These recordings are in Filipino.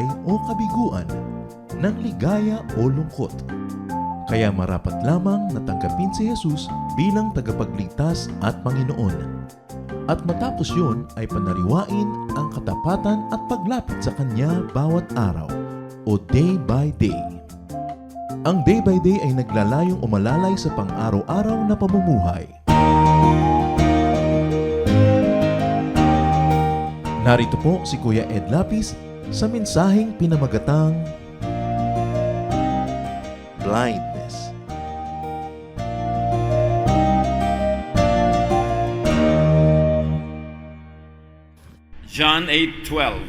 buhay o kabiguan, ng ligaya o lungkot. Kaya marapat lamang na tanggapin si Jesus bilang tagapagligtas at Panginoon. At matapos yun ay panariwain ang katapatan at paglapit sa Kanya bawat araw o day by day. Ang day by day ay naglalayong umalalay sa pang-araw-araw na pamumuhay. Narito po si Kuya Ed Lapis sa mensaheng pinamagatang Blindness. John 8:12.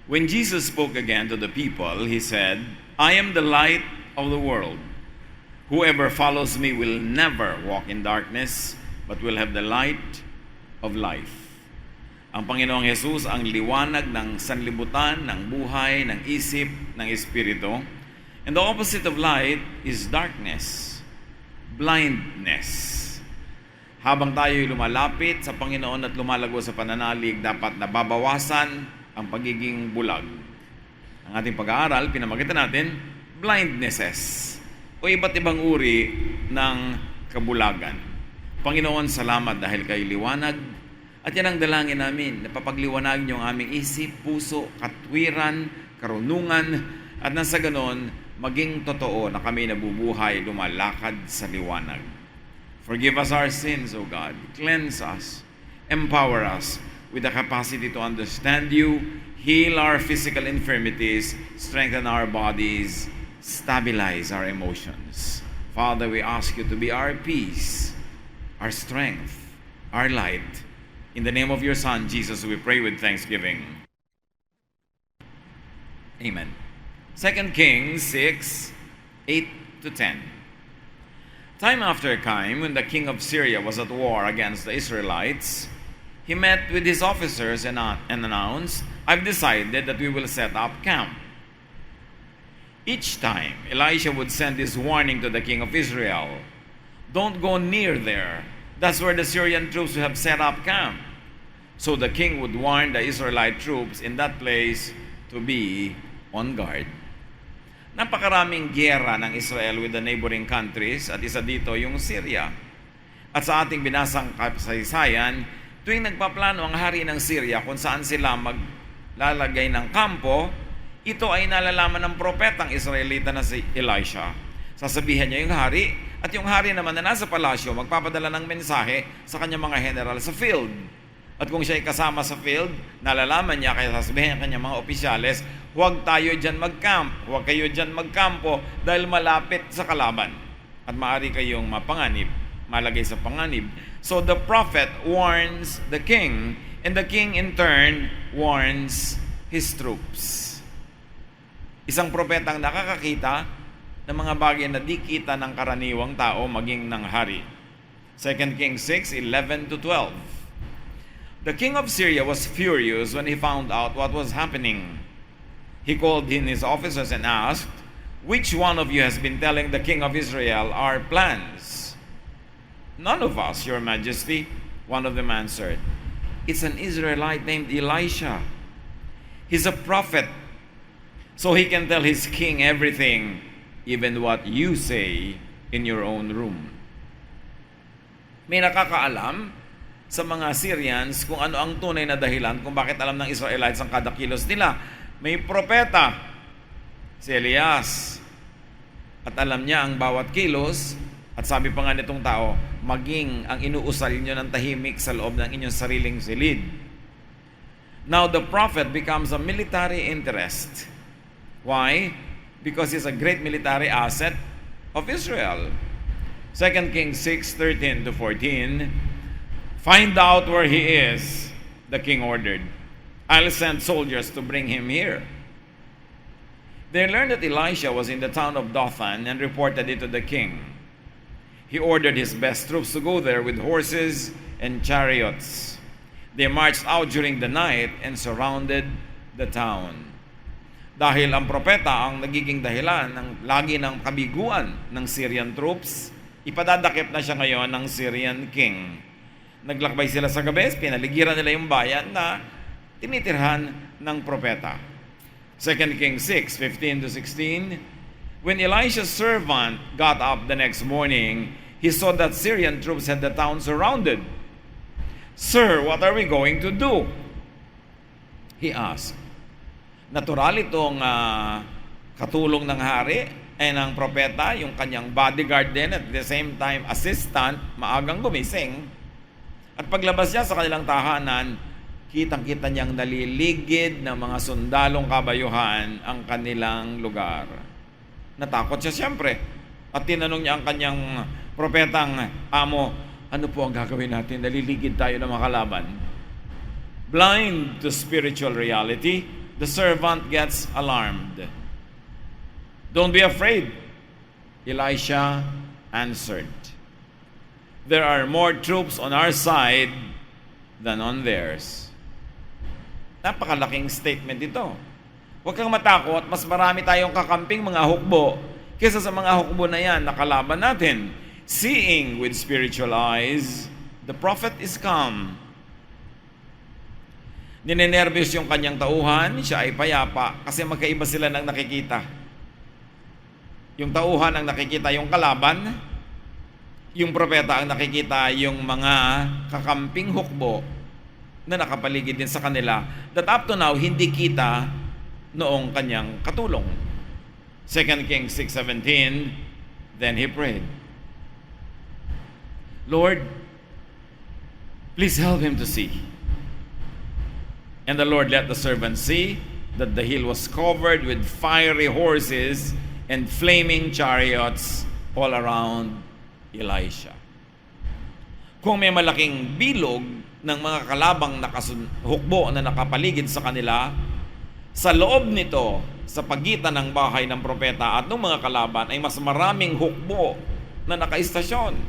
When Jesus spoke again to the people, he said, I am the light of the world. Whoever follows me will never walk in darkness, but will have the light of life. Ang Panginoong Jesus ang liwanag ng sanlibutan, ng buhay, ng isip, ng espiritu. And the opposite of light is darkness, blindness. Habang tayo'y lumalapit sa Panginoon at lumalago sa pananalig, dapat nababawasan ang pagiging bulag. Ang ating pag-aaral, pinamagitan natin, blindnesses o iba't ibang uri ng kabulagan. Panginoon, salamat dahil kayo liwanag at yan ang dalangin namin. Napapagliwanag niyo ang aming isip, puso, katwiran, karunungan at nang sa ganon, maging totoo na kami nabubuhay, lumalakad sa liwanag. Forgive us our sins, O God. Cleanse us. Empower us with the capacity to understand you. Heal our physical infirmities. Strengthen our bodies. Stabilize our emotions. Father, we ask you to be our peace, our strength, our light. In the name of your Son, Jesus, we pray with thanksgiving. Amen. 2 Kings 6, 8-10. Time after time, when the king of Syria was at war against the Israelites, he met with his officers and announced, I've decided that we will set up camp. Each time, Elisha would send this warning to the king of Israel, don't go near there. That's where the Syrian troops have set up camp. So the king would warn the Israelite troops in that place to be on guard. Napakaraming giyera ng Israel with the neighboring countries at isa dito yung Syria. At sa ating binasang kasaysayan, tuwing nagpaplano ang hari ng Syria kung saan sila maglalagay ng kampo, ito ay nalalaman ng propetang Israelita na si Elisha. Sasabihan niya yung hari at yung hari naman na nasa palasyo magpapadala ng mensahe sa kanyang mga general sa field. At kung siya ay kasama sa field, nalalaman niya, kaya sasabihin niya kanyang mga opisyales, huwag tayo dyan mag-camp, huwag kayo dyan magkampo dahil malapit sa kalaban. At maaari kayong mapanganib, malagay sa panganib. So the prophet warns the king, and the king in turn warns his troops. Isang propetang nakakakita ng mga bagay na di kita ng karaniwang tao maging ng hari. 2 Kings 6, 11-12. The king of Syria was furious when he found out what was happening. He called in his officers and asked, which one of you has been telling the king of Israel our plans? None of us, your majesty, one of them answered. It's an Israelite named Elisha. He's a prophet, so he can tell his king everything, even what you say in your own room. May nakakaalam sa mga Syrians kung ano ang tunay na dahilan kung bakit alam ng Israelites ang kada kilos nila. May propeta, si Elias, at alam niya ang bawat kilos, at sabi pa nga nitong tao, maging ang inuusal niyo ng tahimik sa loob ng inyong sariling silid. Now the prophet becomes a military interest. Why? Because he's a great military asset of Israel. 2 Kings 6, 13-14. Find out where he is, the king ordered. I'll send soldiers to bring him here. They learned that Elisha was in the town of Dothan and reported it to the king. He ordered his best troops to go there with horses and chariots. They marched out during the night and surrounded the town. Dahil ang propeta ang nagiging dahilan ng lagi ng kabiguan ng Syrian troops, ipadadakip na siya ngayon ng Syrian king. Naglakbay sila sa gabi, pinaligiran nila yung bayan na tinitirhan ng propeta. 2 Kings 6, 15 to 16. When Elisha's servant got up the next morning, he saw that Syrian troops had the town surrounded. "Sir, what are we going to do?" he asked. Natural itong katulong ng hari ay ng propeta, yung kanyang bodyguard din at the same time assistant, maagang gumising. At paglabas niya sa kanilang tahanan, kitang-kita niyang naliligid ng mga sundalong kabayuhan ang kanilang lugar. Natakot siya siyempre. At tinanong niya ang kanyang propetang amo, "Ano po ang gagawin natin? Naliligid tayo ng mga kalaban." Blind to spiritual reality, the servant gets alarmed. "Don't be afraid," Elisha answered. "There are more troops on our side than on theirs." Napakalaking statement ito. Huwag kang matakot, mas marami tayong kakamping mga hukbo kaysa sa mga hukbo na yan na kalaban natin. Seeing with spiritual eyes, the prophet is calm. Ninenervyos yung kanyang tauhan, siya ay payapa kasi magkaiba sila ng nakikita. Yung tauhan ang nakikita yung kalaban, yung propeta ang nakikita yung mga kakamping hukbo na nakapaligid din sa kanila that up to now hindi kita noong kanyang katulong. 2 Kings 6:17, then he prayed, "Lord, please help him to see." And the Lord let the servant see that the hill was covered with fiery horses and flaming chariots all around Elisha. Kung may malaking bilog ng mga kalabang hukbo na nakapaligid sa kanila, sa loob nito, sa pagitan ng bahay ng propeta at ng mga kalaban ay mas maraming hukbo na nakaistasyon.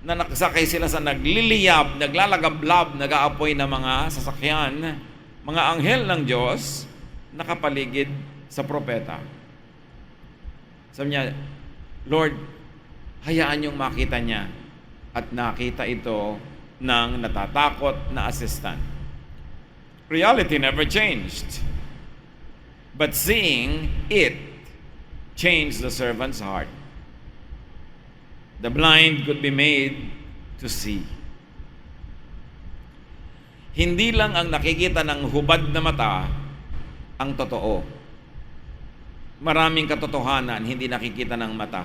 Na nakasakay sila sa nagliliyab, naglalagablab, nag-aapoy na mga sasakyan, mga anghel ng Diyos nakapaligid sa propeta. Sabi niya, "Lord, hayaan niyong makita niya." At nakita ito ng natatakot na assistant. Reality never changed. But seeing it changed the servant's heart. The blind could be made to see. Hindi lang ang nakikita ng hubad na mata ang totoo. Maraming katotohanan hindi nakikita ng mata.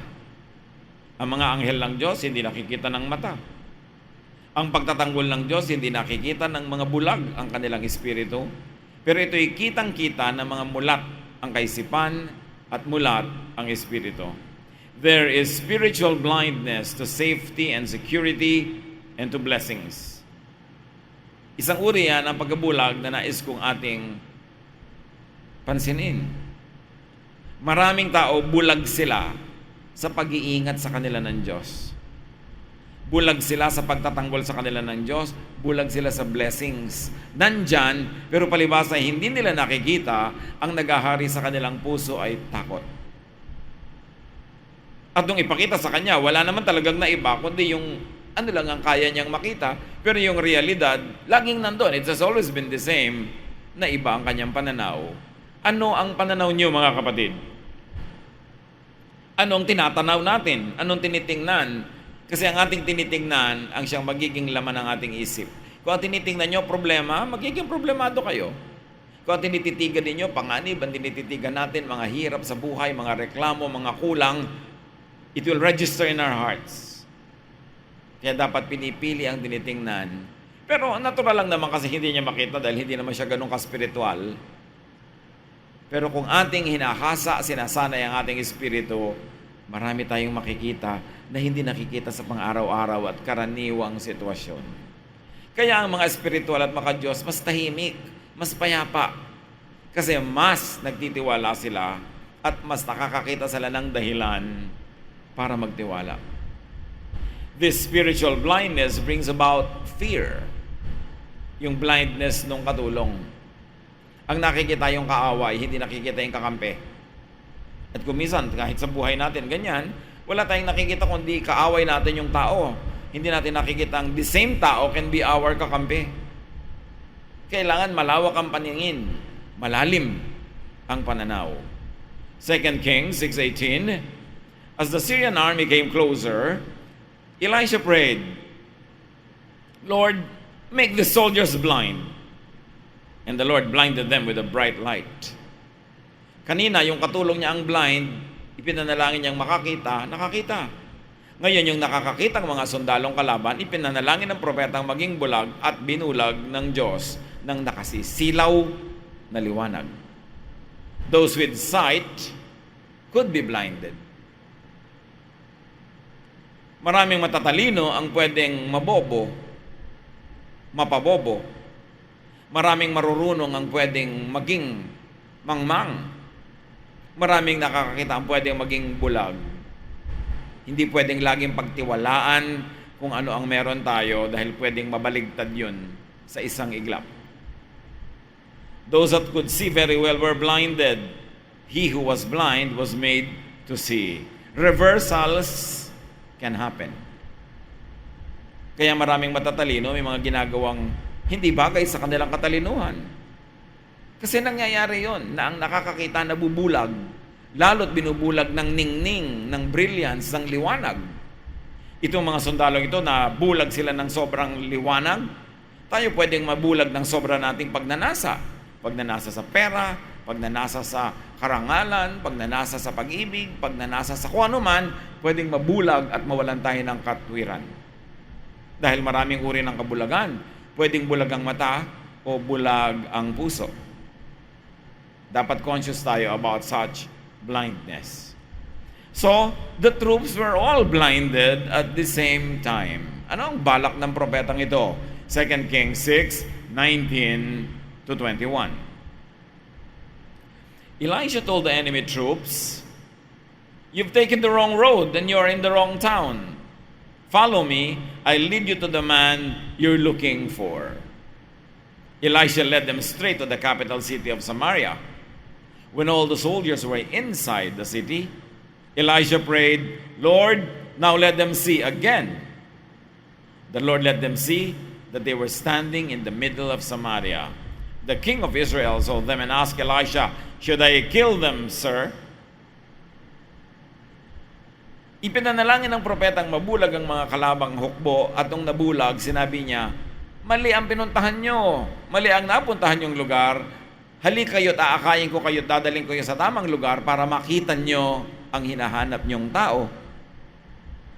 Ang mga anghel ng Diyos hindi nakikita ng mata. Ang pagtatanggol ng Diyos hindi nakikita ng mga bulag ang kanilang espiritu. Pero ito'y kitang-kita ng mga mulat ang kaisipan at mulat ang espiritu. There is spiritual blindness to safety and security and to blessings. Isang uri yan ang pagkabulag na nais kong ating pansinin. Maraming tao, bulag sila sa pag-iingat sa kanila ng Diyos. Bulag sila sa pagtatanggol sa kanila ng Diyos. Bulag sila sa blessings. Nandyan, pero palibhasa hindi nila nakikita, ang nagahari sa kanilang puso ay takot. At nung ipakita sa kanya, wala naman talagang naiba, kundi yung ano lang ang kaya niyang makita, pero yung realidad, laging nandun. It has always been the same, na iba ang kanyang pananaw. Ano ang pananaw niyo, mga kapatid? Anong tinatanaw natin? Anong tinitingnan? Kasi ang ating tinitingnan, ang siyang magiging laman ng ating isip. Kung ang tinitingnan niyo problema, magiging problemado kayo. Kung ang tinititigan ninyo, panganib, ang tinititigan natin, mga hirap sa buhay, mga reklamo, mga kulang, it will register in our hearts. Kaya dapat pinipili ang tinitingnan. Pero natural lang naman kasi hindi niya makita dahil hindi naman siya ganun ka-spiritual. Pero kung ating hinahasa, sinasanay ang ating espiritu, marami tayong makikita na hindi nakikita sa pang-araw-araw at karaniwang sitwasyon. Kaya ang mga espiritual at mga Diyos mas tahimik, mas payapa. Kasi mas nagtitiwala sila at mas nakakakita sila ng dahilan para magtiwala. This spiritual blindness brings about fear. Yung blindness ng katulong. Ang nakikita yung kaaway, hindi nakikita yung kakampi. At kung minsan, kahit sa buhay natin, ganyan, wala tayong nakikita kundi kaaway natin yung tao. Hindi natin nakikita ang the same tao can be our kakampi. Kailangan malawak ang paningin, malalim, ang pananaw. 2 Kings 6:18, as the Syrian army came closer, Elisha prayed, Lord, make the soldiers blind. And the Lord blinded them with a bright light. Kanina, yung katulong niya ang blind, ipinanalangin niyang makakita, nakakita. Ngayon, yung nakakakita ng mga sundalong kalaban, ipinanalangin ng propetang maging bulag at binulag ng Diyos ng nakasisilaw na liwanag. Those with sight could be blinded. Maraming matatalino ang pwedeng mabobo, mapabobo. Maraming marurunong ang pwedeng maging mangmang. Maraming nakakakita ang pwedeng maging bulag. Hindi pwedeng laging pagtiwalaan kung ano ang meron tayo dahil pwedeng mabaligtad yun sa isang iglap. Those that could see very well were blinded. He who was blind was made to see. Reversals can happen. Kaya maraming matatalino, may mga ginagawang hindi bagay sa kanilang katalinuhan. Kasi nangyayari yon na ang nakakakita nabubulag, lalo't binubulag ng ningning, ng brilliance, ng liwanag. Itong mga sundalong ito na bulag sila ng sobrang liwanag, tayo pwedeng mabulag ng sobra nating pagnanasa. Pagnanasa sa pera, pagnanasa sa karangalan, pagnanasa sa pag-ibig, pagnanasa sa kung ano man, pwedeng mabulag at mawalan tayo ng katwiran. Dahil maraming uri ng kabulagan. Pwedeng bulag ang mata o bulag ang puso. Dapat conscious tayo about such blindness. So, the troops were all blinded at the same time. Ano ang balak ng propetang ito? 2 Kings 6:19-21. Elisha told the enemy troops, you've taken the wrong road and you're in the wrong town. Follow me, I'll lead you to the man you're looking for. Elisha led them straight to the capital city of Samaria. When all the soldiers were inside the city, Elisha prayed, Lord, now let them see again. The Lord let them see that they were standing in the middle of Samaria. The king of Israel saw them and asked Elisha, should I kill them, sir? Ipinanalangin ng propetang mabulag ang mga kalabang hukbo at nung nabulag, sinabi niya, mali ang pinuntahan nyo, mali ang napuntahan yung lugar, halik kayo't aakayin ko kayo't dadaling ko kayo sa tamang lugar para makita nyo ang hinahanap nyong tao.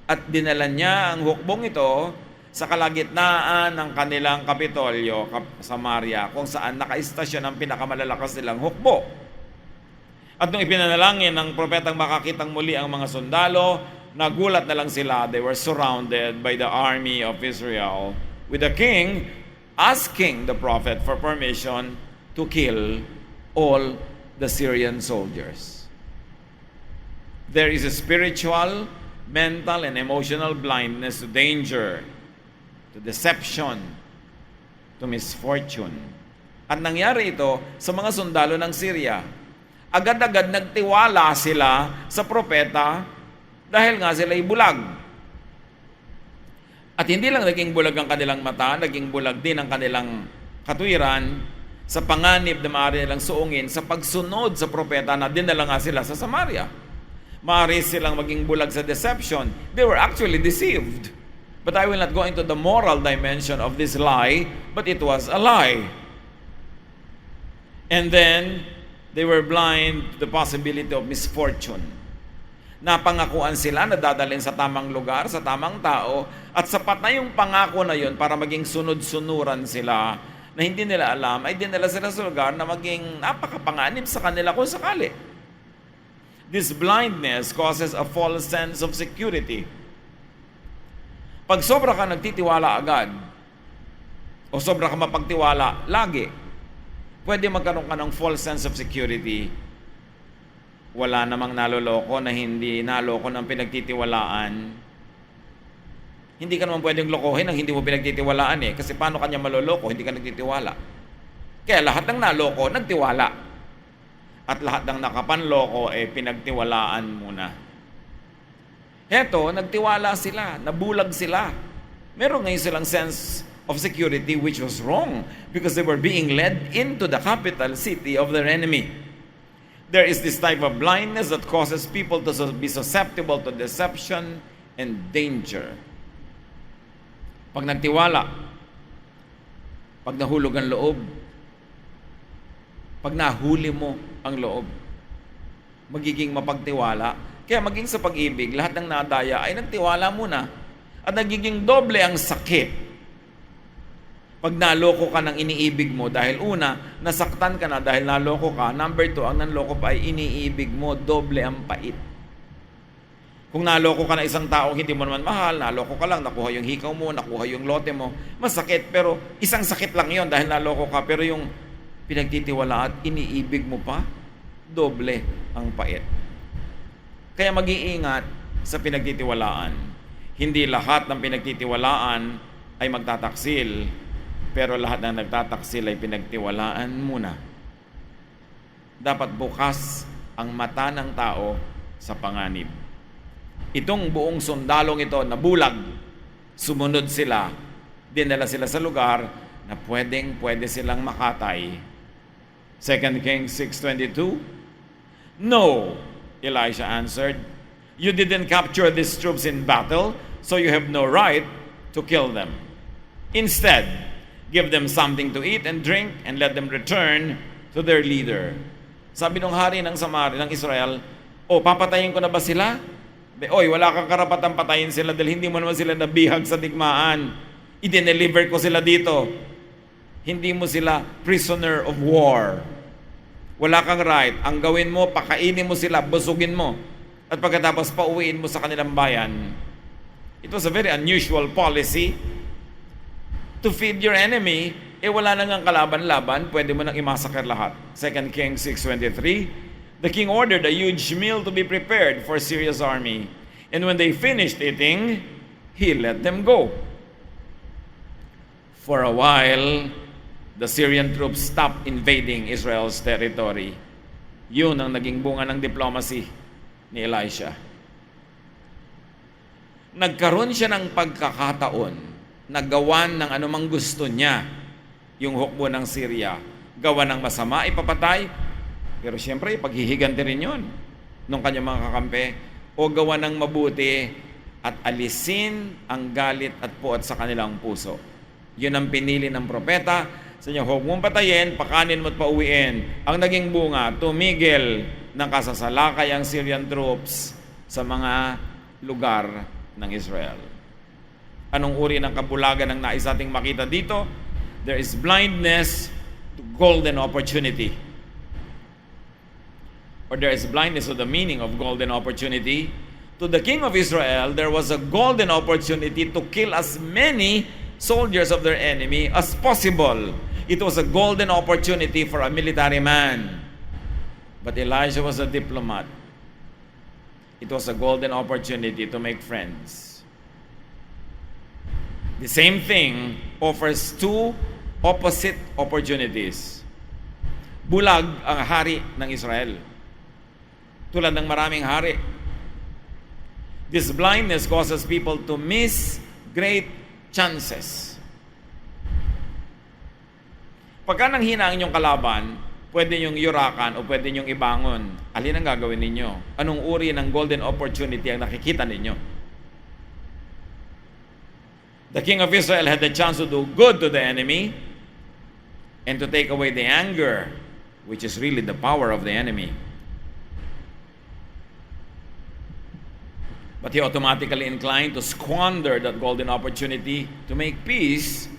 At dinala niya ang hukbong ito sa kalagitnaan ng kanilang kapitolyo, Samaria, kung saan nakaistasyon ang pinakamalalakas nilang hukbo. At nung ipinanalangin ng propetang makakitang muli ang mga sundalo, nagulat na lang sila. They were surrounded by the army of Israel, with the king asking the prophet for permission to kill all the Syrian soldiers. There is a spiritual, mental, and emotional blindness to danger, to deception, to misfortune. At nangyari ito sa mga sundalo ng Syria. Agad-agad nagtiwala sila sa propeta dahil nga sila'y bulag. At hindi lang naging bulag ang kanilang mata, naging bulag din ang kanilang katwiran sa panganib na maaari nilang suungin sa pagsunod sa propeta na dinala nga sila sa Samaria. Maaari silang maging bulag sa deception. They were actually deceived. But I will not go into the moral dimension of this lie, but it was a lie. And then, they were blind to the possibility of misfortune. Napangakuan sila na dadalhin sa tamang lugar, sa tamang tao, at sapat na yung pangako na yun para maging sunod-sunuran sila na hindi nila alam, ay dinala sila sa lugar na maging napakapanganib sa kanila kung sakali. This blindness causes a false sense of security. Pag sobra ka nagtitiwala agad, o sobra ka mapagtiwala lagi, pwede magkaroon ka ng false sense of security. Wala namang naloloko na hindi naloko ng pinagtitiwalaan. Hindi ka naman pwedeng lokohin ang hindi mo pinagtitiwalaan eh. Kasi paano kanya maloloko, hindi ka nagtitiwala. Kaya lahat ng naloko, nagtiwala. At lahat ng nakapanloko, pinagtiwalaan muna. Heto, nagtiwala sila, nabulag sila. Meron ngayon silang sense of security which was wrong because they were being led into the capital city of their enemy. There is this type of blindness that causes people to be susceptible to deception and danger. Pag nagtiwala, pag nahulog ang loob, pag nahuli mo ang loob, magiging mapagtiwala. Kaya maging sa pag-ibig, lahat ng nadaya ay nagtiwala muna at nagiging doble ang sakit. Pag naloko ka ng iniibig mo dahil una, nasaktan ka na dahil naloko ka. Number 2, ang nanloko pa ay iniibig mo, doble ang pait. Kung naloko ka na isang tao hindi mo naman mahal, naloko ka lang, nakuha yung hikaw mo, nakuha yung lote mo, masakit, pero isang sakit lang yon dahil naloko ka. Pero yung pinagtitiwala at iniibig mo pa, doble ang pait. Kaya mag-iingat sa pinagtitiwalaan. Hindi lahat ng pinagtitiwalaan ay magtataksil, pero lahat ng nagtataksil ay pinagtiwalaan muna. Dapat bukas ang mata ng tao sa panganib. Itong buong sundalong ito na bulag, sumunod sila, dinala sila sa lugar na pwede silang makatay. 2 Kings 6:22, "No," Elisha answered, "you didn't capture these troops in battle, so you have no right to kill them. Instead, give them something to eat and drink and let them return to their leader." Sabi ng hari ng Samaria, ng Israel, papatayin ko na ba sila? Wala kang karapatang patayin sila dahil hindi mo naman sila nabihag sa digmaan. I-deliver ko sila dito. Hindi mo sila prisoner of war. Wala kang right. Ang gawin mo, pakainin mo sila, busugin mo. At pagkatapos pauwiin mo sa kanilang bayan. It was a very unusual policy to feed your enemy. Wala nang ang kalaban-laban, pwede mo nang imassacre lahat. 2 Kings 6:23, "The king ordered a huge meal to be prepared for Syria's army. And when they finished eating, he let them go. For a while, the Syrian troops stopped invading Israel's territory." Yun ang naging bunga ng diplomacy ni Elisha. Nagkaroon siya ng pagkakataon na gawan ng anumang gusto niya yung hukbo ng Syria. Gawa ng masama, ipapatay. Pero siyempre, paghihiganti rin yun nung kanyang mga kakampi. O gawa ng mabuti at alisin ang galit at puot sa kanilang puso. Yun ang pinili ng propeta. Sa niya, huwag mong patayin, pakanin mo't pauwiin. Ang naging bunga, tumigil ng kasasalakay ang Syrian troops sa mga lugar ng Israel. Anong uri ng kabulagan ang nais ating makita dito? There is blindness to golden opportunity. Or there is blindness to the meaning of golden opportunity. To the king of Israel, there was a golden opportunity to kill as many soldiers of their enemy as possible. It was a golden opportunity for a military man. But Elijah was a diplomat. It was a golden opportunity to make friends. The same thing offers two opposite opportunities. Bulag ang hari ng Israel. Tulad ng maraming hari. This blindness causes people to miss great chances. Pagka nanghina ang inyong kalaban, pwede niyong yurakan o pwede niyong ibangon. Alin ang gagawin ninyo? Anong uri ng golden opportunity ang nakikita ninyo? The king of Israel had the chance to do good to the enemy and to take away the anger, which is really the power of the enemy. But he automatically inclined to squander that golden opportunity to make peace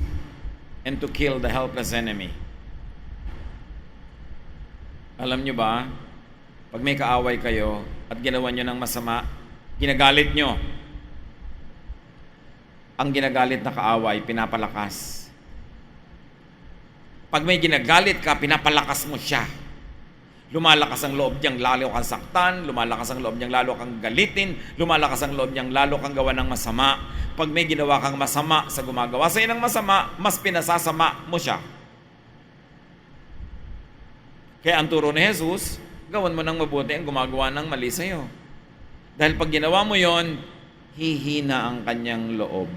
and to kill the helpless enemy. Alam nyo ba, pag may kaaway kayo at ginawa nyo ng masama, ginagalit nyo. Ang ginagalit na kaaway, pinapalakas. Pag may ginagalit ka, pinapalakas mo siya. Lumalakas ang loob niyang lalo kang saktan, lumalakas ang loob niyang lalo kang galitin, lumalakas ang loob niyang lalo kang gawa ng masama. Pag may ginawa kang masama sa gumagawa sa ng masama, mas pinasasama mo siya. Kaya ang turo ni Jesus, gawan mo ng mabuti ang gumagawa ng mali sa iyo. Dahil pag ginawa mo yon, hihina ang kanyang loob.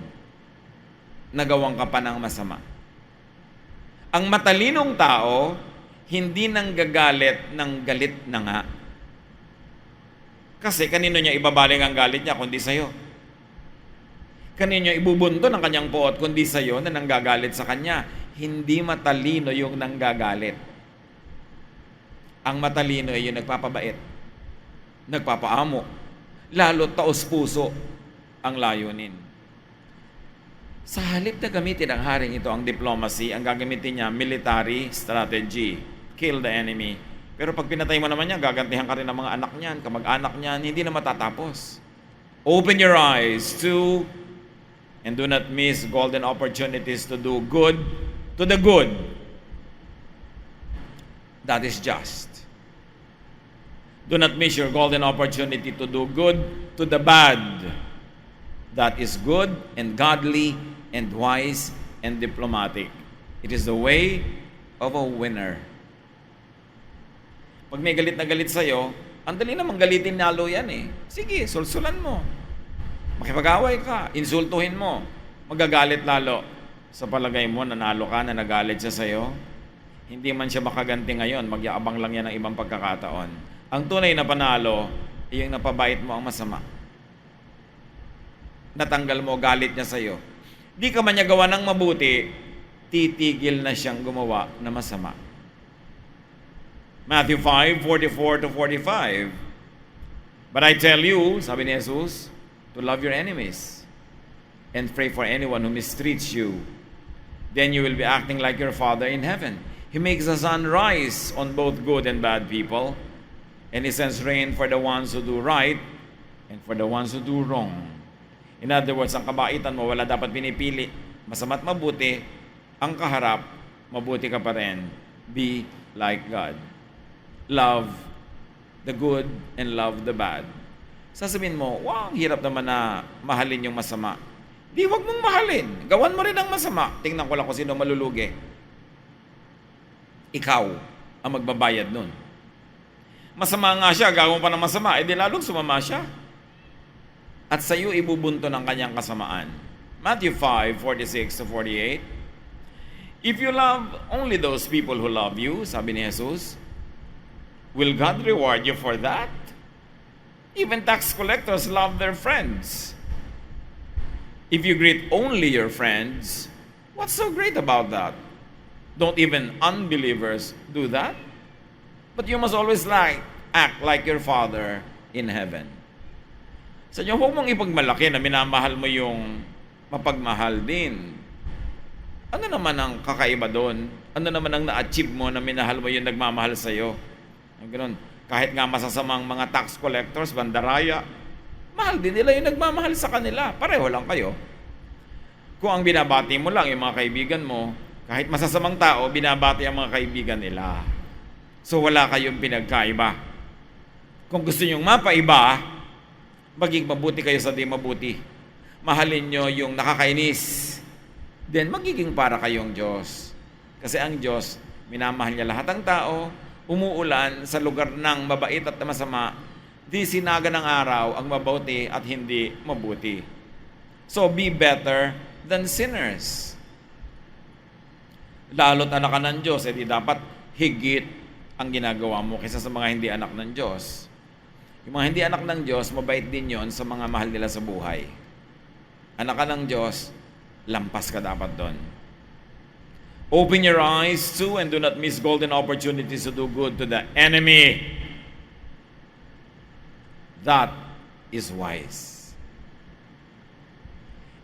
Nagawang ka pa ng masama. Ang matalinong tao, hindi nanggagalit ng galit na nga. Kasi kanino niya ibabaling ang galit niya kundi sa'yo? Kanino niya ibubunto ng kanyang puot kundi sa'yo na nanggagalit sa kanya? Hindi matalino yung nanggagalit. Ang matalino ay yung nagpapabait, nagpapaamo, lalo taos puso ang layunin. Sa halip na gamitin ang haring ito ang diplomacy, ang gagamitin niya military strategy, kill the enemy. Pero pag pinatay mo naman niya, gagantihan ka rin ng mga anak niyan, kamag-anak niyan, hindi na matatapos. Open your eyes to and do not miss golden opportunities to do good to the good. That is just. Do not miss your golden opportunity to do good to the bad. That is good and godly and wise and diplomatic. It is the way of a winner. Pag may galit na galit sa'yo, ang dali namang galitin nalo yan eh. Sige, sulsulan mo. Makipag-away ka, insultuhin mo. Magagalit lalo. Sa palagay mo, nanalo ka na nagalit siya sa'yo. Hindi man siya makaganti ngayon, magyabang lang yan ng ibang pagkakataon. Ang tunay na panalo, ay yung napabait mo ang masama. Natanggal mo galit niya sa'yo. Di ka man niya gawa ng mabuti, titigil na siyang gumawa na masama. Matthew 5:44-45. But I tell you, sabi ni Jesus, to love your enemies and pray for anyone who mistreats you. Then you will be acting like your Father in heaven. He makes the sun rise on both good and bad people, and He sends rain for the ones who do right and for the ones who do wrong. In other words, ang kabaitan mo, wala dapat pinipili. Masama't mabuti, ang kaharap, mabuti ka pa rin. Be like God. Love the good and love the bad. Sasabihin mo, wow, ang hirap naman na mahalin yung masama. Di, wag mong mahalin. Gawan mo rin ang masama. Tingnan ko lang kung sino malulugi. Ikaw ang magbabayad nun. Masama nga siya, gawin pa ng masama, edi lalong sumama siya. At sa iyo ibubunto ng kanyang kasamaan. Matthew 5:46-48. If you love only those people who love you, sabi ni Jesus, will God reward you for that? Even tax collectors love their friends. If you greet only your friends, what's so great about that? Don't even unbelievers do that? But you must always act like your Father in heaven. Sa inyo, huwag mong ipagmalaki na minamahal mo yung mapagmahal din. Ano naman ang kakaiba doon? Ano naman ang na-achieve mo na minahal mo yung nagmamahal sa'yo? Ganun. Kahit nga masasamang mga tax collectors, bandaraya, mahal din nila yung nagmamahal sa kanila. Pareho lang kayo. Kung ang binabati mo lang yung mga kaibigan mo, kahit masasamang tao, binabati ang mga kaibigan nila. So wala kayong pinagkaiba. Kung gusto nyong mapaiba, maging mabuti kayo sa di mabuti. Mahalin nyo yung nakakainis. Then magiging para kayong Diyos. Kasi ang Diyos, minamahal niya lahat ng tao, umuulan sa lugar ng mabait at masama, di sinaga ng araw ang mabuti at hindi mabuti. So be better than sinners. Lalo't anak ka ng Diyos, di dapat higit ang ginagawa mo kaysa sa mga hindi anak ng Diyos. Yung mga hindi anak ng Diyos, mabait din yon sa mga mahal nila sa buhay. Anak ka ng Diyos, lampas ka dapat doon. Open your eyes to and do not miss golden opportunities to do good to the enemy. That is wise.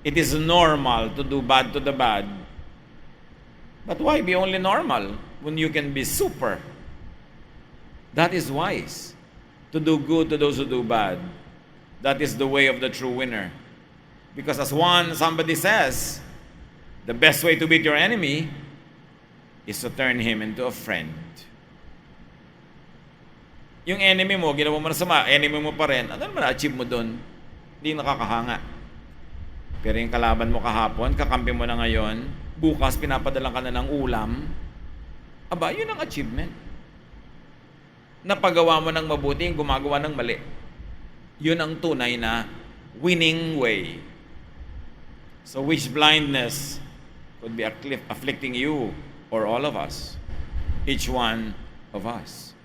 It is normal to do bad to the bad. But why be only normal when you can be super? That is wise. To do good to those who do bad. That is the way of the true winner. Because as somebody says, the best way to beat your enemy is to turn him into a friend. Yung enemy mo, ginawa mo na sama, enemy mo pa rin, ano naman na-achieve mo doon? Hindi nakakahanga. Pero yung kalaban mo kahapon, kakampi mo na ngayon, bukas pinapadalang ka na ng ulam, aba, yun ang achievement. Napagawa mo ng mabuti, yung gumagawa ng mali. Yun ang tunay na winning way. So which blindness could be afflicting you or all of us? each one of us.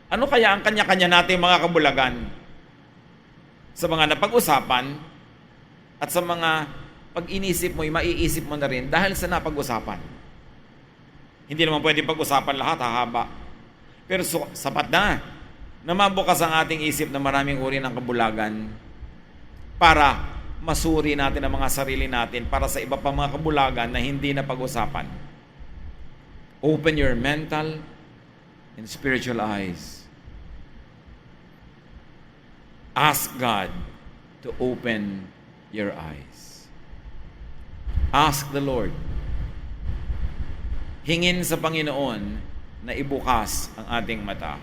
Ano kaya ang kanya-kanya natin mga kabulagan sa mga napag-usapan at sa mga pag-inisip mo, maiisip mo na rin dahil sa napag-usapan? Hindi naman pwede pag-usapan lahat, hahaba. Pero sapat na mabukas ang ating isip na maraming uri ng kabulagan para masuri natin ang mga sarili natin para sa iba pang mga kabulagan na hindi na pag-usapan. Open your mental and spiritual eyes. Ask God to open your eyes. Ask the Lord. Hingin sa Panginoon na ibukas ang ating mata.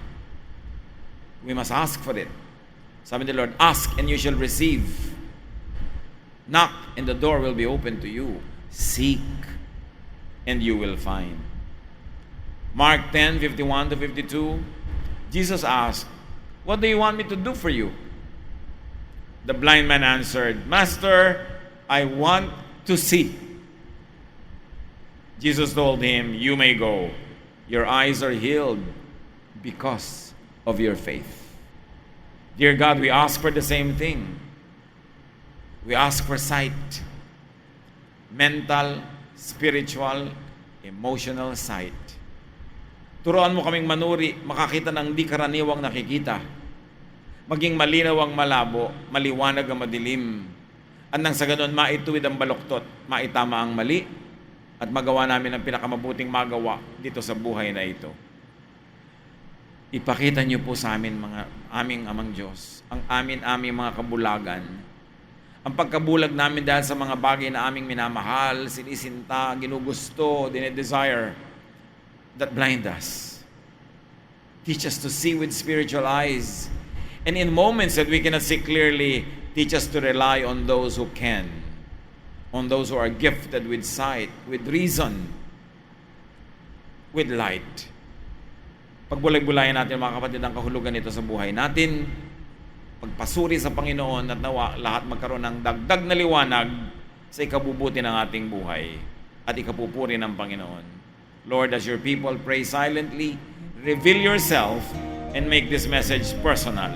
We must ask for it. Sabi ni Lord, ask and you shall receive. Knock and the door will be open to you. Seek and you will find. Mark 10:51-52, Jesus asked, "What do you want me to do for you?" The blind man answered, "Master, I want to see." Jesus told him, "You may go. Your eyes are healed because of your faith." Dear God, we ask for the same thing. We ask for sight. Mental, spiritual, emotional sight. Turuan mo kaming manuri, makakita ng di karaniwang nakikita. Maging malinaw ang malabo, maliwanag ang madilim. At nang sa ganon, maituwid ang baluktot, maitama ang mali, at magawa namin ang pinakamabuting magawa dito sa buhay na ito. Ipakita niyo po sa amin, aming Amang Diyos, ang aming mga kabulagan. Ang pagkabulag namin dahil sa mga bagay na aming minamahal, sinisinta, ginugusto, dinedesire, that blind us. Teach us to see with spiritual eyes. And in moments that we cannot see clearly, teach us to rely on those who can. On those who are gifted with sight, with reason, with light. Pagbulag-bulayan natin mga kapatid ang kahulugan nito sa buhay natin. Pagpasuri sa Panginoon at nawa lahat magkaroon ng dagdag na liwanag sa ikabubuti ng ating buhay at ikapupuri ng Panginoon. Lord, as your people pray silently, reveal yourself and make this message personal.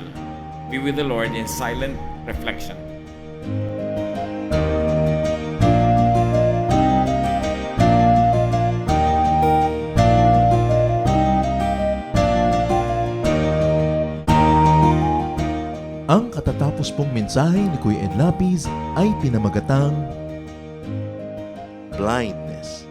Be with the Lord in silent reflection. Ang katatapos pong mensahe ni Kuya Ed Lapiz ay pinamagatang Blindness.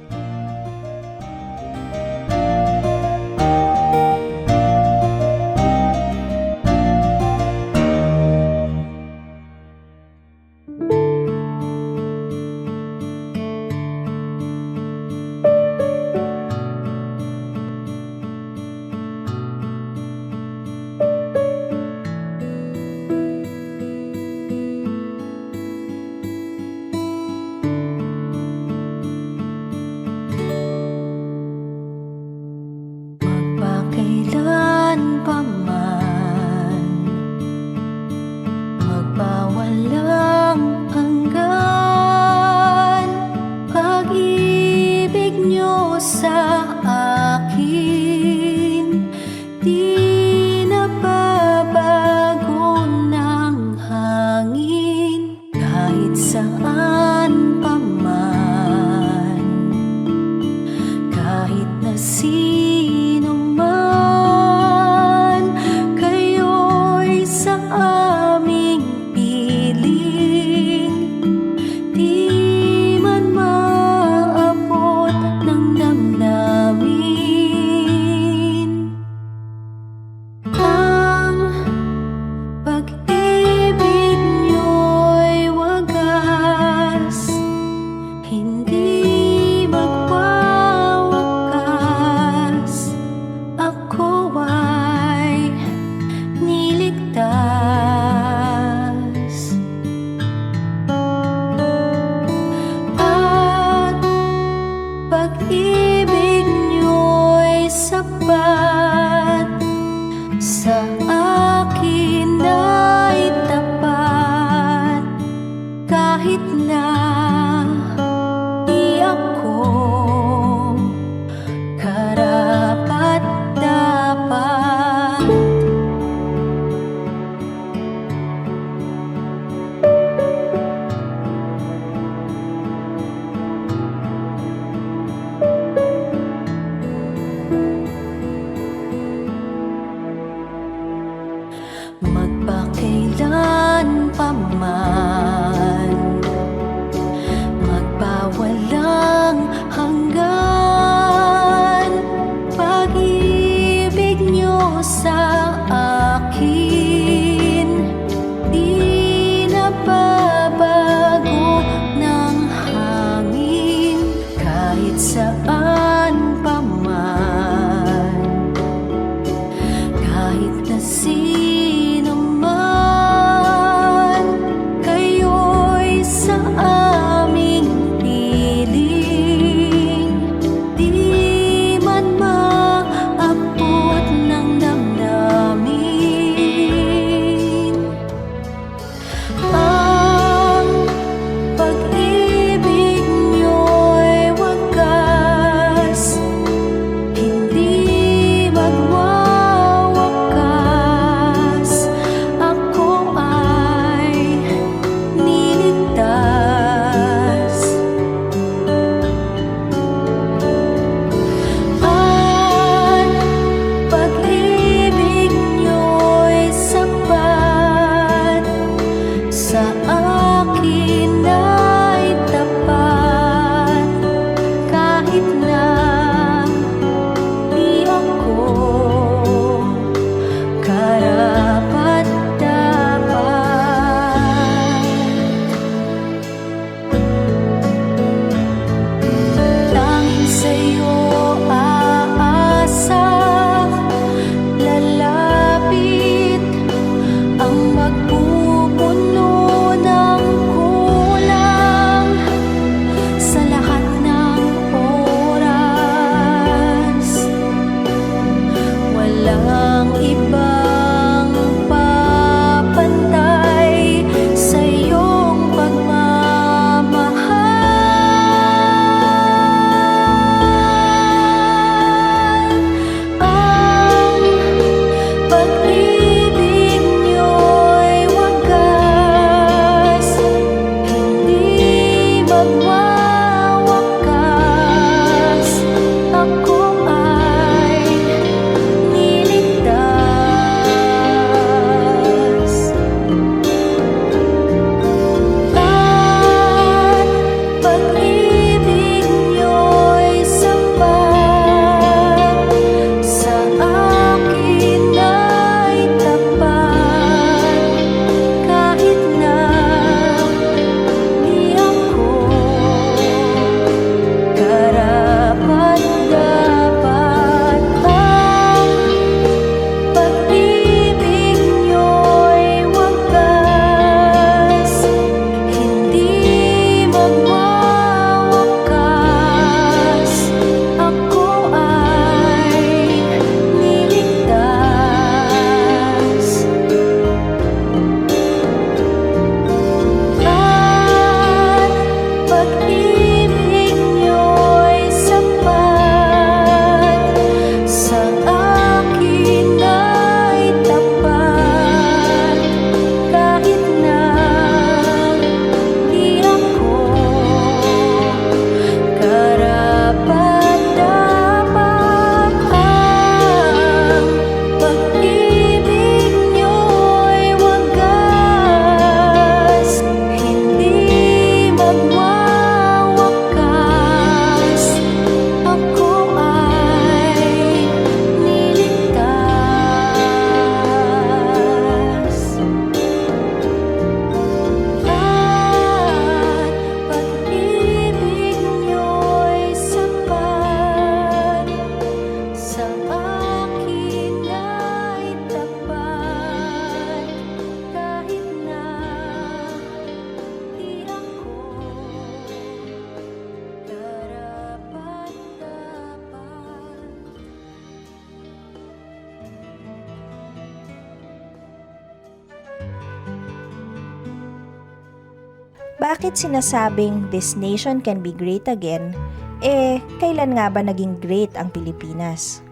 Magpakailan pa man, magpawalang hanggan, pag-ibig niyo sa akin, di nababago ng hangin, kahit saan pa man, kahit na sino man, kayo'y sa aming piling, di man maabot ng damdamin. Ang pag-ibig niyo'y wagas, hindi magwawakas. Ako ay niligtas, at pag-ibig niyo'y sapat, sa akin ay tapat, kahit na di ako karapat sa sino man, kayo'y sa aming piling, di man maabot ng damdamin. Ang pag-ibig niyo'y wagas, hindi magwawakas. Ako ay niligtas. At pag-ibig niyo'y sapat, sa akin ay tapat, kahit na di ako karapat-dapat. Tanging sa'yo aasa, lalapit ang magpupuno ng kulang sa lahat ng oras. Walang ibang papantay sa iyong pagmamahal. Ang pag-ibig niyo'y wagas, hindi magwawakas. Ako ay niligtas. At pag-ibig niyo'y sapat, sa akin ay tapat, kahit na di ako karapat-dapat. Ang pag-ibig niyo'y wagas, hindi magwawakas. Ako ay niligtas. At pag-ibig niyo'y sapat, sa akin ay tapat, kahit na di ako karapat-dapat. Ang pag-ibig niyo'y wagas, hindi magwawakas. Ako ay niligtas. At pag-ibig niyo'y sapat, sa akin ay tapat, kahit na di ako karapat-dapat. Bakit sinasabing this nation can be great again? Kailan nga ba naging great ang Pilipinas?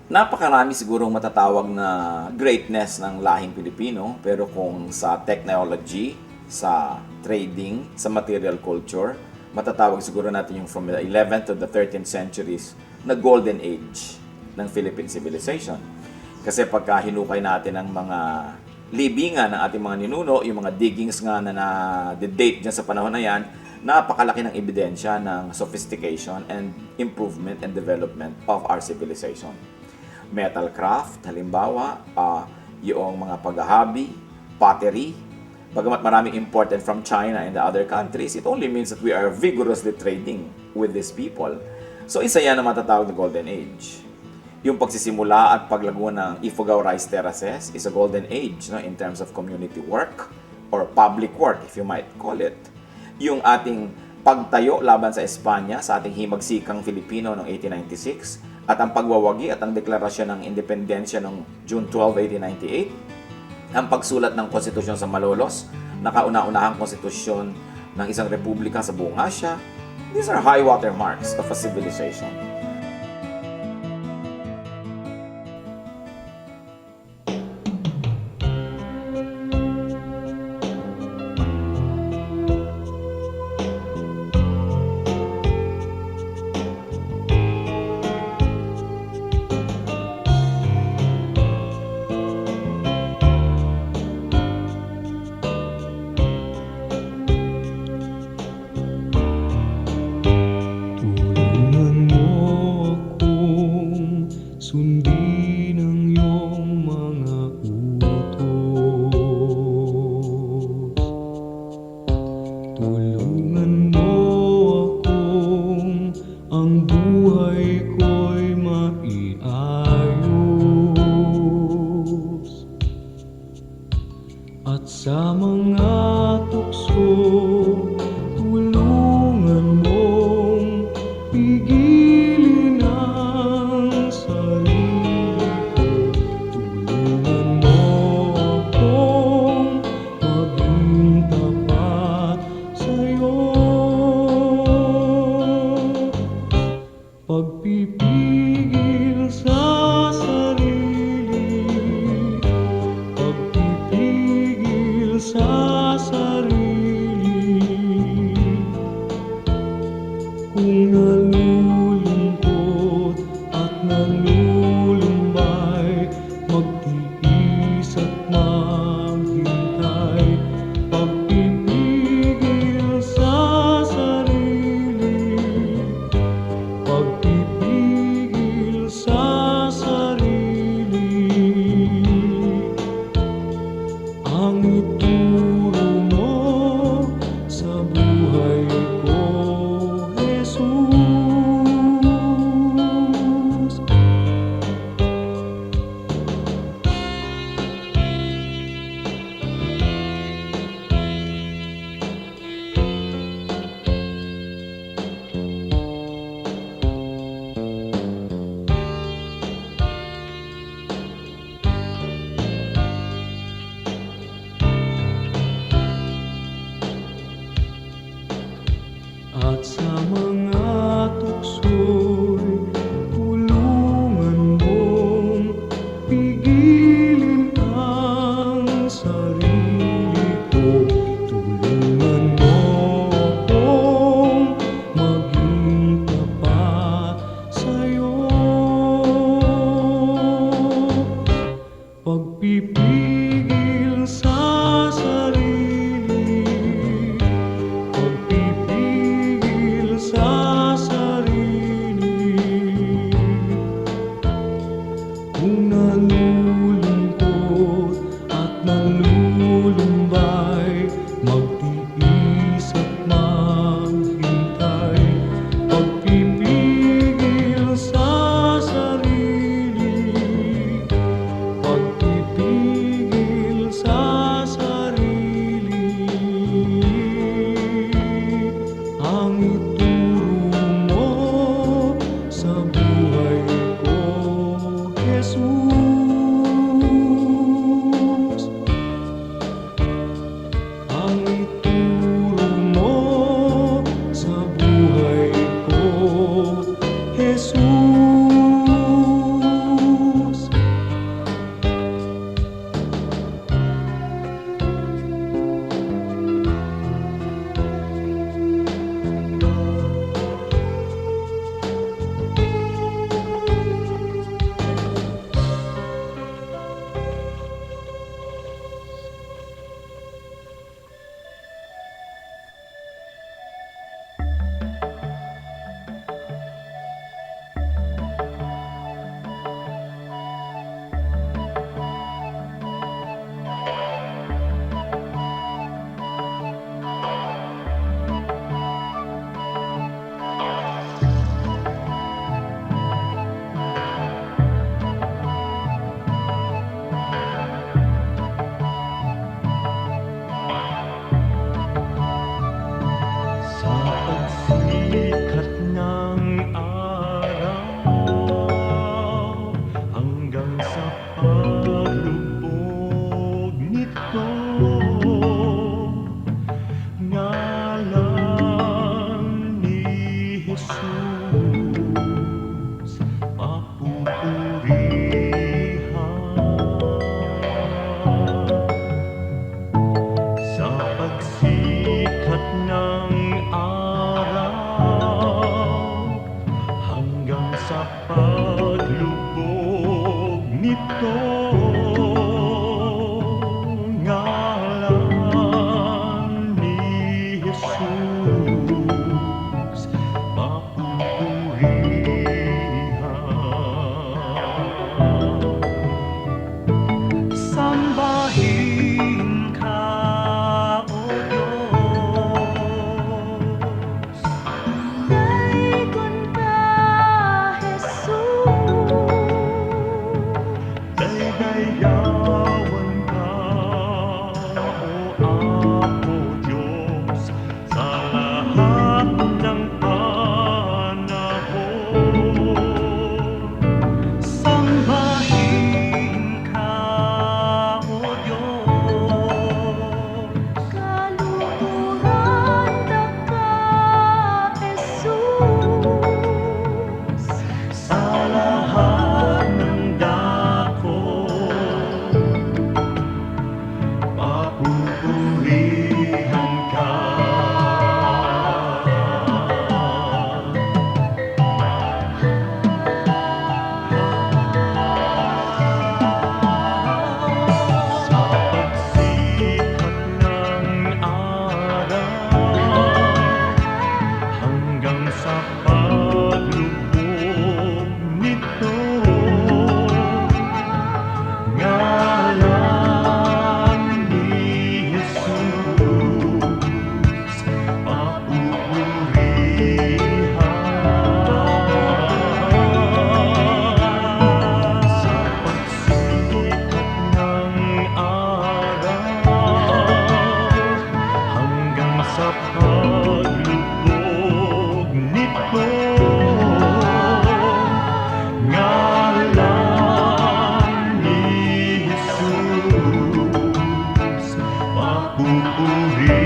Napakarami sigurong matatawag na greatness ng lahing Pilipino, pero kung sa technology, sa trading, sa material culture, matatawag siguro natin yung from the 11th to the 13th centuries na golden age ng Philippine civilization. Kasi pagka hinukay natin ang mga libingan ng ating mga ninuno, yung mga diggings nga na na-date dyan sa panahon na yan, napakalaki ng ebidensya ng sophistication and improvement and development of our civilization. Metal craft, halimbawa, yung mga paghahabi, pottery, bagamat maraming imported from China and the other countries, it only means that we are vigorously trading with these people. So isa yan na matatawag na Golden Age. Yung pagsisimula at paglago ng Ifugao Rice Terraces is a golden age, no, in terms of community work or public work, if you might call it. Yung ating pagtayo laban sa Espanya sa ating himagsikang Filipino noong 1896 at ang pagwawagi at ang deklarasyon ng independensya noong June 12, 1898, ang pagsulat ng konstitusyon sa Malolos, nakauna-unahang konstitusyon ng isang republika sa buong Asya. These are high water marks of a civilization. Tulungan mo akong sundin ang iyong mga utos. Tulungan mo akong ang buhay ko'y maiayos. At sa mga tukso, tulungan mong pigilin ang sarili ko. Tulungan mo akong maging tapat sa'yo. Pagpipigil sa sarili, pagpipigil sa sarili. Kung nalulungkot at nalulumbay, magtiis at maghintay. Pagpipigil sa sarili, pagpipigil sa sarili. Ang ituro mo sa buhay ko, Jesus. At sa mga tukso'y tulungan mong pigilin ang sarili ko. Tulungan mo akong maging tapat sa'yo. Pagpipigil sa sarili, pagpipigil sa sarili. Kung nalulungkot daydayawan ka, o Apo Diyos, sa lahat ng panahon. Sambahin ka, o Diyos, Kaluhuran ka, Jesus. sa lahat ng dako. Papupurihan ka. Sa pagsikat ng araw hanggang sa paglubog nito, ngalan ni Jesus papupurihan. Sa pagsikat ng araw hanggang sa paglubog nito, ngalan ni Jesus papupurihan.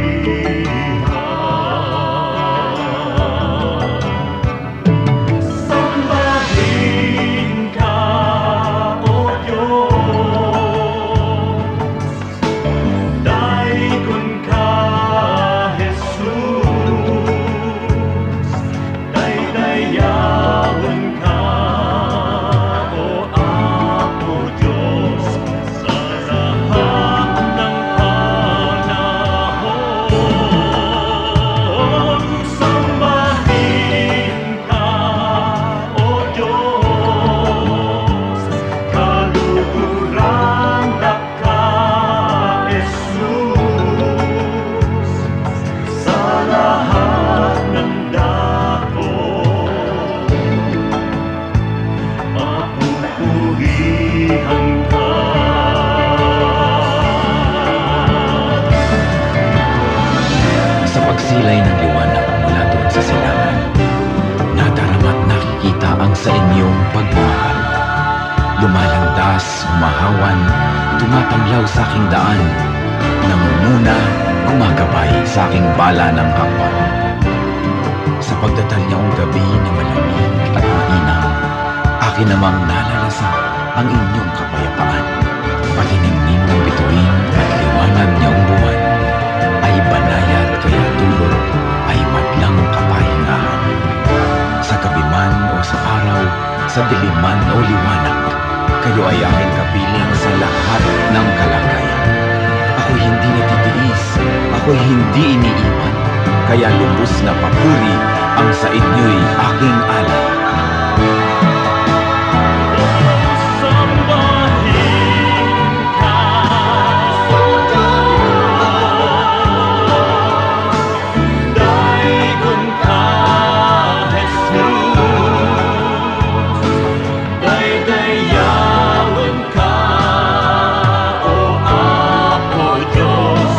Sambahin ka, O Diyos, daikon ka, Jesus, daydayawan ka, O Apo Diyos, sa lahat ng panahon. Sambahin ka, O Diyos, kaluhuran ka, Jesus, sa lahat ng dako. Papupurihan ka. Sa pagsilay ng liwanag mula doon sa silangan, nadarama't nakikita ang sa inyong pagmamahal. Lumalandas, humahawan, tumatanglaw sa aking daan, nangunguna, gumagabay sa aking bala ng hakbang. Sa pagdatal niyong gabi na malamig at mainam, akin namang nalalasap ang inyong kapayapaan. Patiningning ng bituin at liwanag niyong buwan ay banayad kaya dulot ay madlang kapahingahan. Sa gabi man o sa araw, sa dilim man o liwanag, kayo ay aking kapiling sa lahat ng kalagayan. Ako'y hindi natitiis, ako'y hindi iniiwan, kaya lubos na papuri ang sa inyo'y aking alay. Sambahin ka, O Diyos, daikon ka, Jesus, daydayawan ka, O Apo Diyos,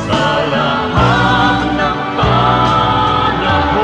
sa lahat ng panahon.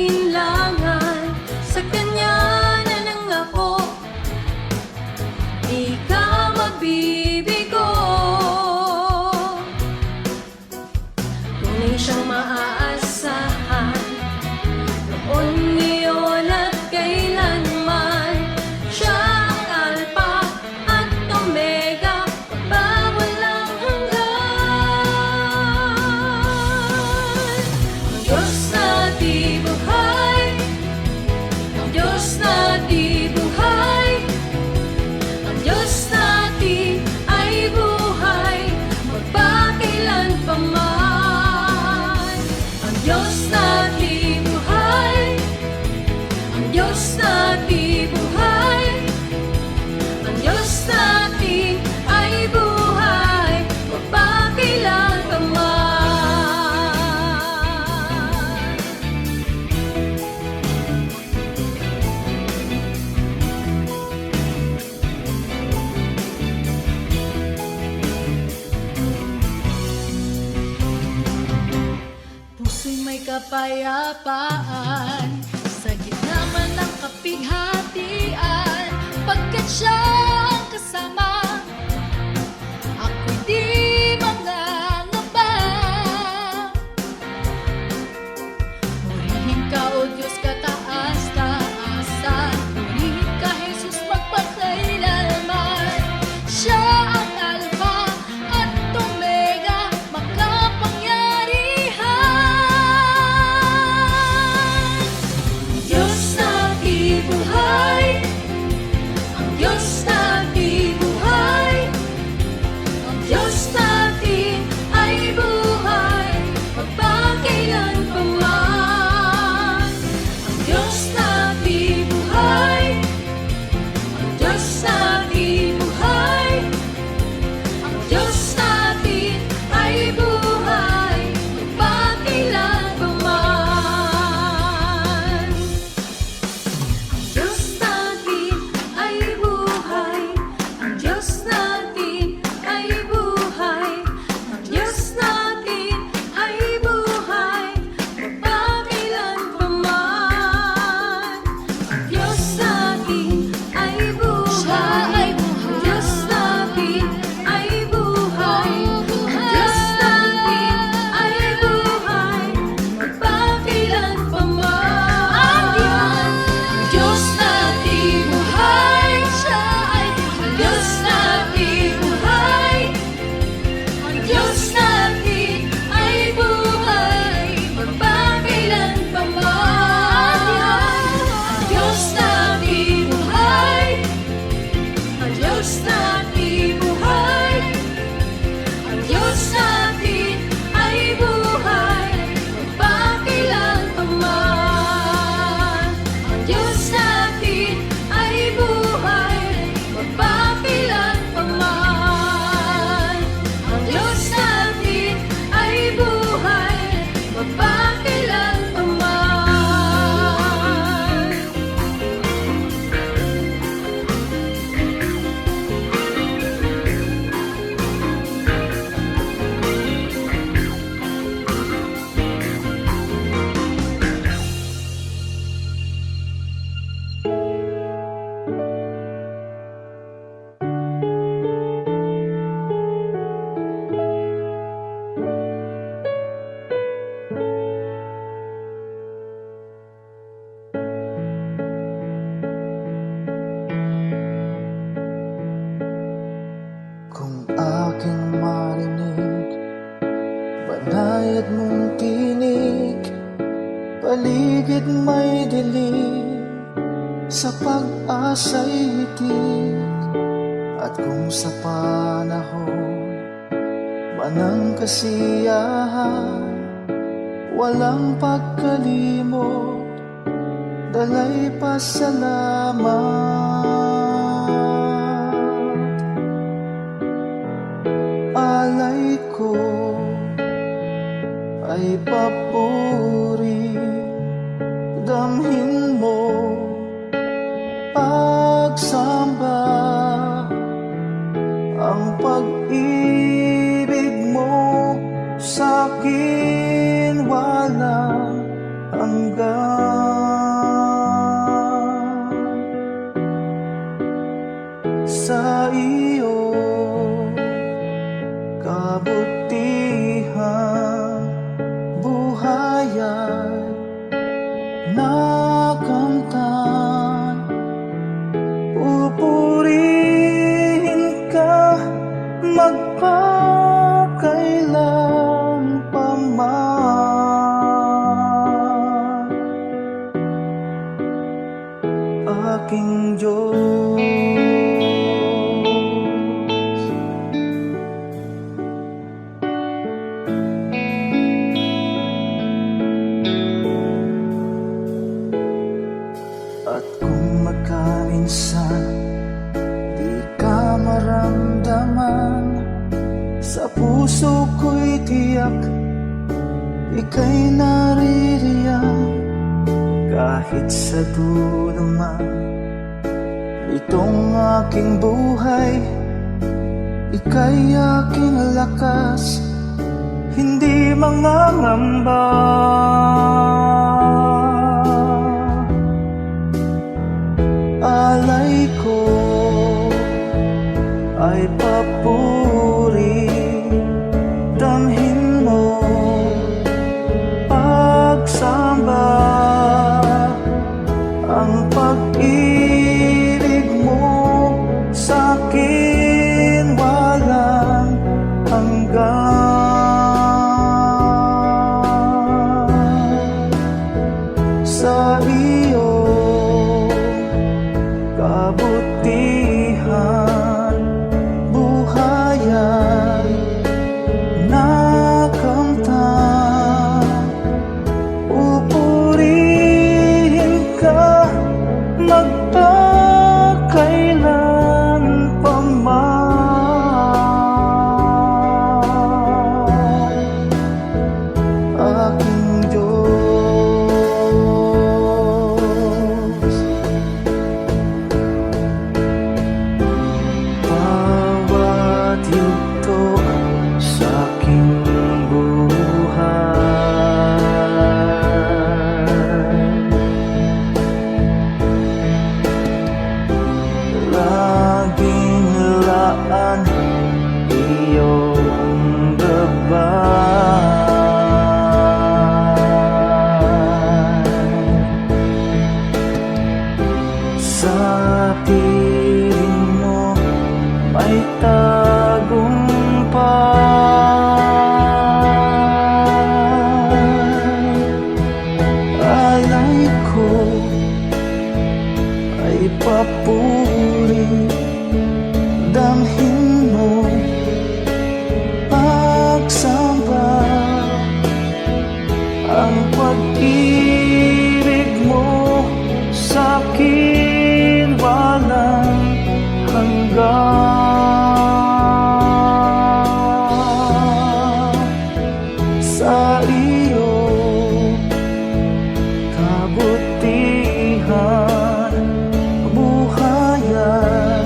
alinlangan, sa Kanya na nangako, di ka magbibigo. Tunay siyang maaasahan, noon, ngayon at kailanman. Siya ang Alpha at Omega, magpawalang hanggan. Ang Diyos na di buhay, ang Diyos na di buhay, ang Diyos natin ay buhay, magpakailan pa man. Ang Diyos na di buhay, ang Diyos na di buhay, ang Diyos natin ay buhay, magpakailan pa man. Puso'y may kapayapaan, sa gitna man ng kapighatian, pagkat siya ang kasama, ako'y di mangangamba. Purihin ka, O Diyos, kataas-taasan, purihin ka, Jesus, magpakailanman. Siya ang Alpha at Omega, makapangyarihan. Ang Diyos na di buhay, ang Diyos na di buhay, ang Diyos natin ay buhay, magpakailan pa man. Ang Diyos na di buhay, ang Diyos na di buhay, ang Diyos natin ay buhay, magpakailan pa man. Ang Diyos natin ay buhay, ang Diyos natin ay buhay, ang Diyos natin ay buhay, magpakailan pa man. Ang Diyos natin ay buhay, ang Diyos natin ay buhay, ang Diyos natin ay buhay, magpakailan pa man. Ang Diyos natin buhay, siya ay ang Diyos natin buhay, ang Diyos natin ay buhay, magpakailan pa man. Ang Diyos natin buhay, ang Diyos natin buhay, ang Diyos natin ay buhay, magpakailan pa man. Ang Diyos natin ay buhay, magpakailan pa man. Ang Diyos natin ay buhay, magpakailan pa man. Kung aking marinig, banayad mong tinig, paligid may dilim, sa pag-asa'y hitik. At kung sa panahon man ng kasiyahan, walang pagkalimot, dalay pasalamat. Alay ko ay papuri, damhin mo pagsamba, ang pag-ibig mo sa'kin walang hanggan. puso ko'y tiyak, ika'y naririyan. Kahit sa dulo man itong aking buhay, ika'y aking lakas, hindi mangangamba. Alay ko ay papuri, damhin mo pagsamba, ang pag-ibig mo sa'kin walang hanggan. Sa iyong kabutihan, buhayan nakamtan, pupurihin ka magpakailan pa man. Aking Diyos, bawat yugto sa aking buhay, laging laan iyong gabay. Sa piling mo may tagumpay. Alay ko ay papuri, damhin mo pagsamba, ang pag-ibig mo sa'kin walang hanggan. Sa iyong kabutihan, buhayan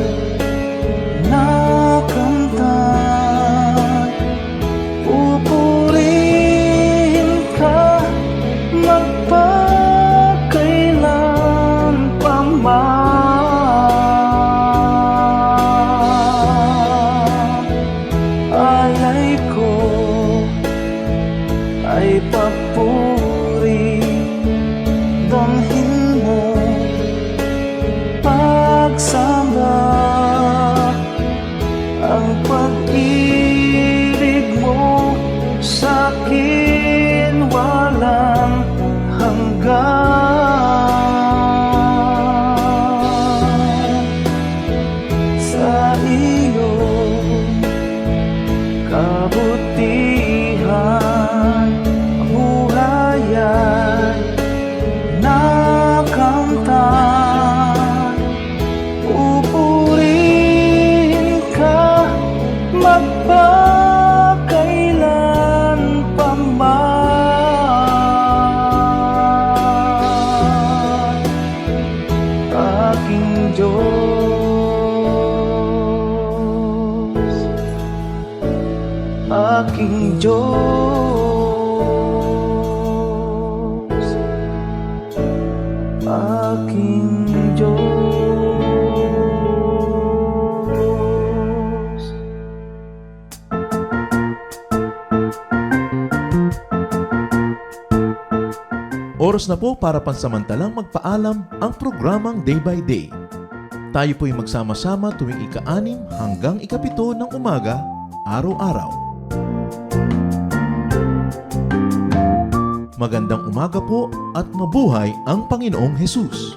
nakamtan, pupurihin ka magpakailan pa man. Alay ko ay papuri, damhin mo pagsamba, ang pag-ibig mo sa'kin walang hanggan. Sa iyong kabutihan, buhayan nakamtan, pupurihin ka magpakailan pa man. Aking Diyos, aking Diyos, aking Diyos. Oras na po para pansamantalang magpaalam ang programang Day by Day. Tayo po'y magsama-sama tuwing ika-6 hanggang ika-7 ng umaga, araw-araw. Magandang umaga po at mabuhay ang Panginoong Hesus!